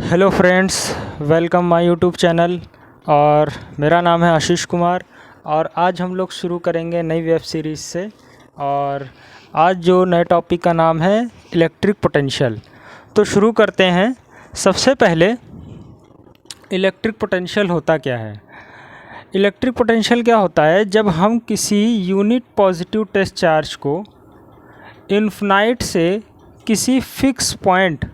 Hello friends, welcome my YouTube channel. और मेरा नाम है आशीष कुमार और आज हम लोग शुरू करेंगे नई वेब सीरीज़ से। और आज जो नए टॉपिक का नाम है इलेक्ट्रिक पोटेंशियल। तो शुरू करते हैं। सबसे पहले इलेक्ट्रिक पोटेंशियल होता क्या है। इलेक्ट्रिक पोटेंशियल क्या होता है, जब हम किसी यूनिट पॉजिटिव टेस्ट चार्ज को इन्फिनाइट से किसी फिक्स पॉइंट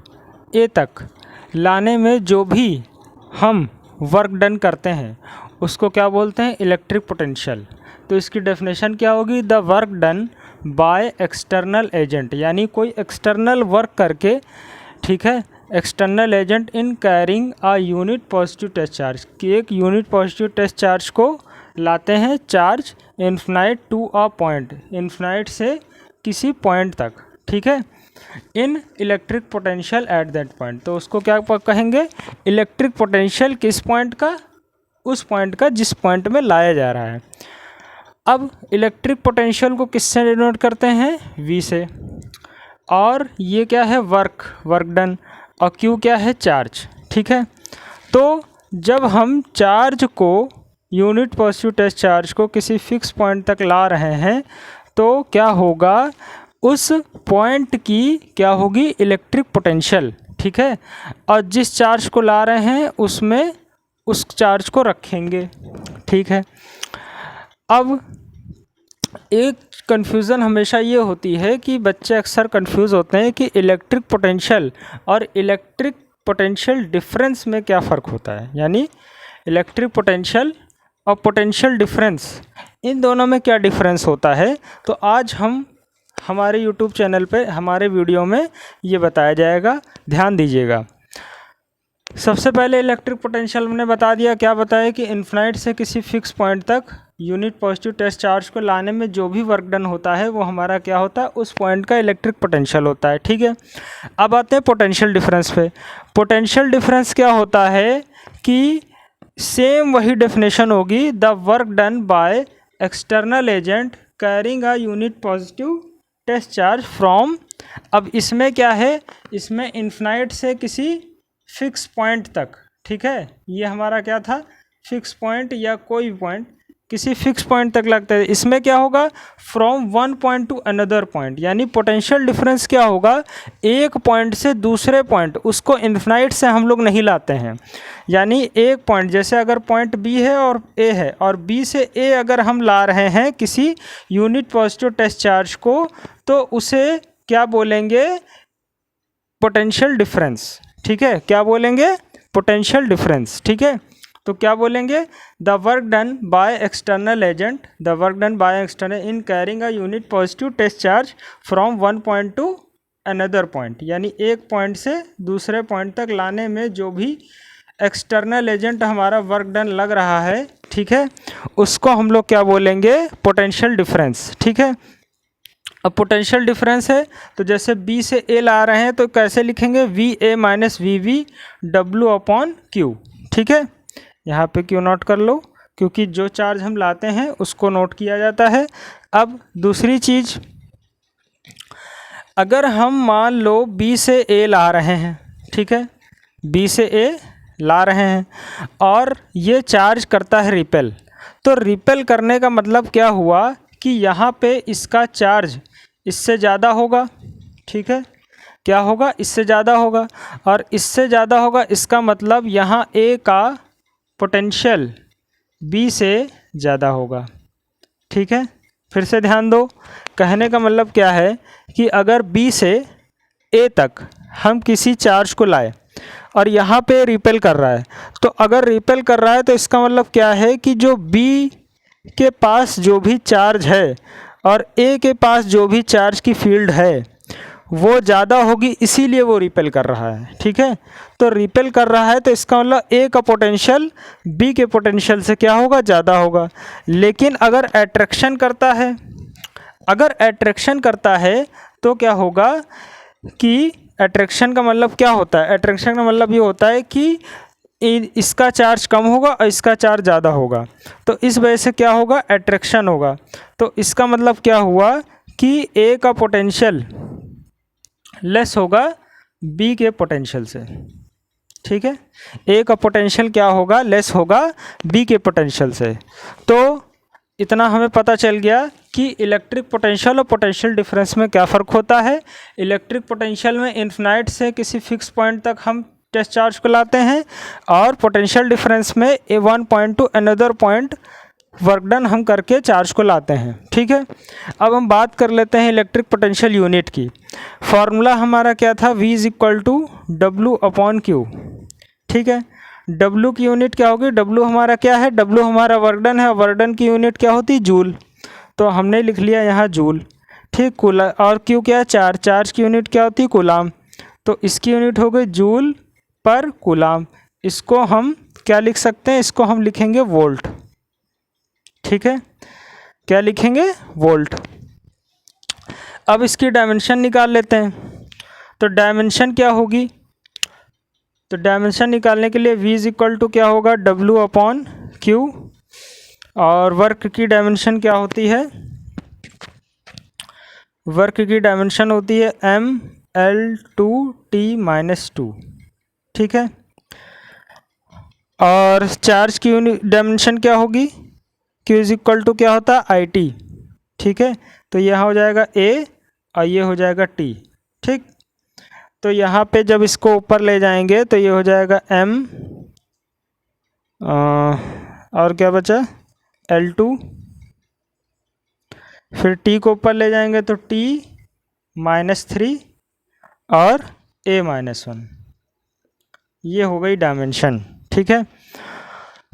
ए तक लाने में जो भी हम वर्क डन करते हैं उसको क्या बोलते हैं, इलेक्ट्रिक पोटेंशियल। तो इसकी डेफिनेशन क्या होगी, the work done by external agent, यानी कोई एक्सटर्नल वर्क करके, ठीक है, external agent in carrying a unit positive test charge, कि एक यूनिट पॉजिटिव टेस्ट चार्ज को लाते हैं charge infinite to a point, infinite से किसी पॉइंट तक, ठीक है, in electric potential at that point. तो उसको क्या कहेंगे, इलेक्ट्रिक पोटेंशियल किस पॉइंट का, उस पॉइंट का जिस पॉइंट में लाया जा रहा है। अब इलेक्ट्रिक पोटेंशियल को किससे डिनोट करते हैं, V से। और ये क्या है, वर्क डन, और Q क्या है, चार्ज, ठीक है। तो जब हम चार्ज को, यूनिट पॉजिटिव टेस्ट चार्ज को किसी फिक्स पॉइंट तक ला रहे हैं तो क्या होगा, उस पॉइंट की क्या होगी, इलेक्ट्रिक पोटेंशियल, ठीक है। और जिस चार्ज को ला रहे हैं उसमें उस चार्ज को रखेंगे, ठीक है। अब एक कन्फ्यूज़न हमेशा ये होती है कि बच्चे अक्सर कंफ्यूज होते हैं कि इलेक्ट्रिक पोटेंशियल और इलेक्ट्रिक पोटेंशियल डिफरेंस में क्या फ़र्क होता है, यानी इलेक्ट्रिक पोटेंशियल और पोटेंशियल डिफरेंस, इन दोनों में क्या डिफरेंस होता है। तो आज हम हमारे YouTube चैनल पे, हमारे वीडियो में ये बताया जाएगा, ध्यान दीजिएगा। सबसे पहले इलेक्ट्रिक पोटेंशियल हमने बता दिया, क्या बताया कि इन्फिनाइट से किसी फिक्स पॉइंट तक यूनिट पॉजिटिव टेस्ट चार्ज को लाने में जो भी वर्क डन होता है वो हमारा क्या होता है, उस पॉइंट का इलेक्ट्रिक पोटेंशियल होता है, ठीक है। अब आते हैं पोटेंशियल डिफरेंस पे। पोटेंशियल डिफरेंस क्या होता है कि सेम वही डेफिनेशन होगी, the work done by external agent carrying a unit positive test charge from. अब इसमें क्या है, इसमें इन्फिनाइट से किसी फिक्स पॉइंट तक, ठीक है, ये हमारा क्या था, फिक्स पॉइंट या कोई पॉइंट किसी फिक्स पॉइंट तक लगता है। इसमें क्या होगा, from one point to another point, यानी पोटेंशियल डिफरेंस क्या होगा, एक पॉइंट से दूसरे पॉइंट, उसको इन्फिनाइट से हम लोग नहीं लाते हैं। यानी एक पॉइंट, जैसे अगर पॉइंट B है और A है, और B से A अगर हम ला रहे हैं किसी यूनिट पॉजिटिव टेस्ट चार्ज को, तो उसे क्या बोलेंगे, पोटेंशियल डिफरेंस, ठीक है। क्या बोलेंगे, पोटेंशियल डिफरेंस, ठीक है। तो क्या बोलेंगे, the work done by external agent, the work done by external in carrying a unit positive test charge from one point to another point, यानी एक पॉइंट से दूसरे पॉइंट तक लाने में जो भी एक्सटर्नल एजेंट हमारा वर्क डन लग रहा है, ठीक है, उसको हम लोग क्या बोलेंगे, पोटेंशियल डिफरेंस, ठीक है। अब पोटेंशियल डिफरेंस है तो जैसे B से A ला रहे हैं तो कैसे लिखेंगे, VA minus VB W upon Q, ठीक है। यहाँ पे Q नोट कर लो, क्योंकि जो चार्ज हम लाते हैं उसको नोट किया जाता है। अब दूसरी चीज़, अगर हम मान लो B से A ला रहे हैं, ठीक है, B से A ला रहे हैं और ये चार्ज करता है रिपेल, तो रिपेल करने का मतलब क्या हुआ कि यहाँ पे इसका चार्ज इससे ज़्यादा होगा, ठीक है, क्या होगा, इससे ज़्यादा होगा, और इससे ज़्यादा होगा, इसका मतलब यहाँ A का पोटेंशियल B से ज़्यादा होगा, ठीक है। फिर से ध्यान दो, कहने का मतलब क्या है कि अगर B से A तक हम किसी चार्ज को लाए और यहाँ पे रिपेल कर रहा है, तो अगर रिपेल कर रहा है तो इसका मतलब क्या है कि जो B के पास जो भी चार्ज है और A के पास जो भी चार्ज की फील्ड है वो ज़्यादा होगी, इसीलिए वो रिपेल कर रहा है, ठीक है। तो रिपेल कर रहा है तो इसका मतलब A का पोटेंशियल B के पोटेंशियल से क्या होगा, ज़्यादा होगा। लेकिन अगर अट्रैक्शन करता है, अगर अट्रैक्शन करता है तो क्या होगा कि अट्रैक्शन का मतलब क्या होता है, अट्रैक्शन का मतलब ये होता है कि इसका चार्ज कम होगा और इसका चार्ज ज़्यादा होगा, तो इस वजह से क्या होगा, अट्रैक्शन होगा। तो इसका मतलब क्या हुआ कि A का पोटेंशियल लेस होगा B के पोटेंशियल से, ठीक है, ए का पोटेंशियल क्या होगा, लेस होगा बी के पोटेंशियल से। तो इतना हमें पता चल गया कि इलेक्ट्रिक पोटेंशियल और पोटेंशियल डिफरेंस में क्या फ़र्क होता है। इलेक्ट्रिक पोटेंशियल में इन्फिनाइट से किसी फिक्स पॉइंट तक हम टेस्ट चार्ज को लाते हैं, और पोटेंशियल डिफरेंस में a one point to another point work done हम करके चार्ज को लाते हैं। ठीक है, अब हम बात कर लेते हैं इलेक्ट्रिक पोटेंशियल यूनिट की। फॉर्मूला हमारा क्या था, V is equal to W upon Q. ठीक है, W की यूनिट क्या होगी, W हमारा क्या है, W हमारा वर्क डन है, वर्क डन की यूनिट क्या होती है, जूल। तो हमने लिख लिया यहाँ जूल। ठीक, कूला, और Q क्या है, चार्ज। चार्ज की यूनिट क्या होती है, कूलाम। तो इसकी यूनिट हो गई जूल पर कूलाम। इसको हम क्या लिख सकते हैं, इसको हम लिखेंगे वोल्ट। ठीक है, क्या लिखेंगे, वोल्ट। अब इसकी डायमेंशन निकाल लेते हैं। तो डायमेंशन क्या होगी, तो डायमेंशन निकालने के लिए V इज इक्वल टू क्या होगा, W अपॉन क्यू। और वर्क की डायमेंशन क्या होती है, वर्क की डायमेंशन होती है ML2T-2। ठीक है, और चार्ज की डायमेंशन क्या होगी, Q इज इक्वल टू क्या होता है, IT। ठीक है, तो यहाँ हो जाएगा A और ये हो जाएगा T। ठीक, तो यहाँ पे जब इसको ऊपर ले जाएंगे तो ये हो जाएगा M और क्या बचा, L2। फिर T को ऊपर ले जाएंगे तो T-3 और A-1। ये हो गई डायमेंशन। ठीक है,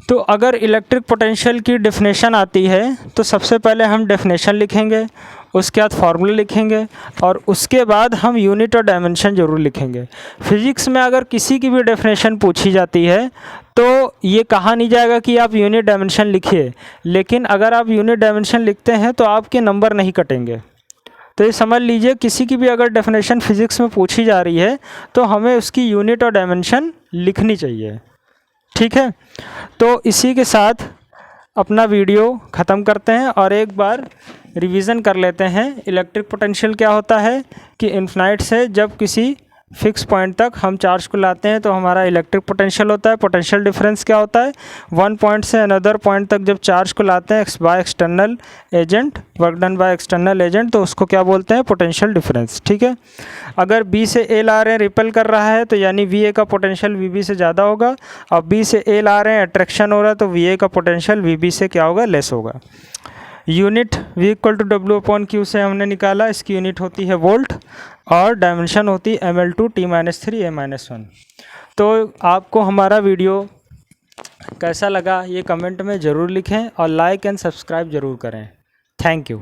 तो अगर इलेक्ट्रिक पोटेंशियल की डेफिनेशन आती है तो सबसे पहले हम डेफिनेशन लिखेंगे, उसके बाद फार्मूला लिखेंगे, और उसके बाद हम यूनिट और डायमेंशन ज़रूर लिखेंगे। फिजिक्स में अगर किसी की भी डेफिनेशन पूछी जाती है तो ये कहा नहीं जाएगा कि आप यूनिट डायमेंशन लिखिए, लेकिन अगर आप यूनिट डायमेंशन लिखते हैं तो आपके नंबर नहीं कटेंगे। तो ये समझ लीजिए, किसी की भी अगर डेफिनेशन फिजिक्स में पूछी जा रही है तो हमें उसकी यूनिट और डायमेंशन लिखनी चाहिए। ठीक है, तो इसी के साथ अपना वीडियो ख़त्म करते हैं और एक बार रिवीजन कर लेते हैं। इलेक्ट्रिक पोटेंशियल क्या होता है कि इन्फिनाइट से जब किसी फिक्स पॉइंट तक हम चार्ज को लाते हैं तो हमारा इलेक्ट्रिक पोटेंशियल होता है। पोटेंशियल डिफरेंस क्या होता है, वन पॉइंट से अनदर पॉइंट तक जब चार्ज को लाते हैं bye external agent, work done by external agent, तो उसको क्या बोलते हैं, पोटेंशियल डिफरेंस। ठीक है, अगर बी से ए ला रहे हैं, रिपेल कर रहा है, तो यानी वी ए का पोटेंशियल वी बी से ज़्यादा होगा, और बी से ए ला रहे हैं, अट्रैक्शन हो रहा है, तो वी ए का पोटेंशियल वी बी से क्या होगा, लेस होगा। Unit V equal to W upon Q से हमने निकाला, इसकी यूनिट होती है वोल्ट, और डायमेंशन होती है ML2T-3 A-1। तो आपको हमारा वीडियो कैसा लगा ये कमेंट में ज़रूर लिखें, और लाइक एंड सब्सक्राइब ज़रूर करें। Thank you.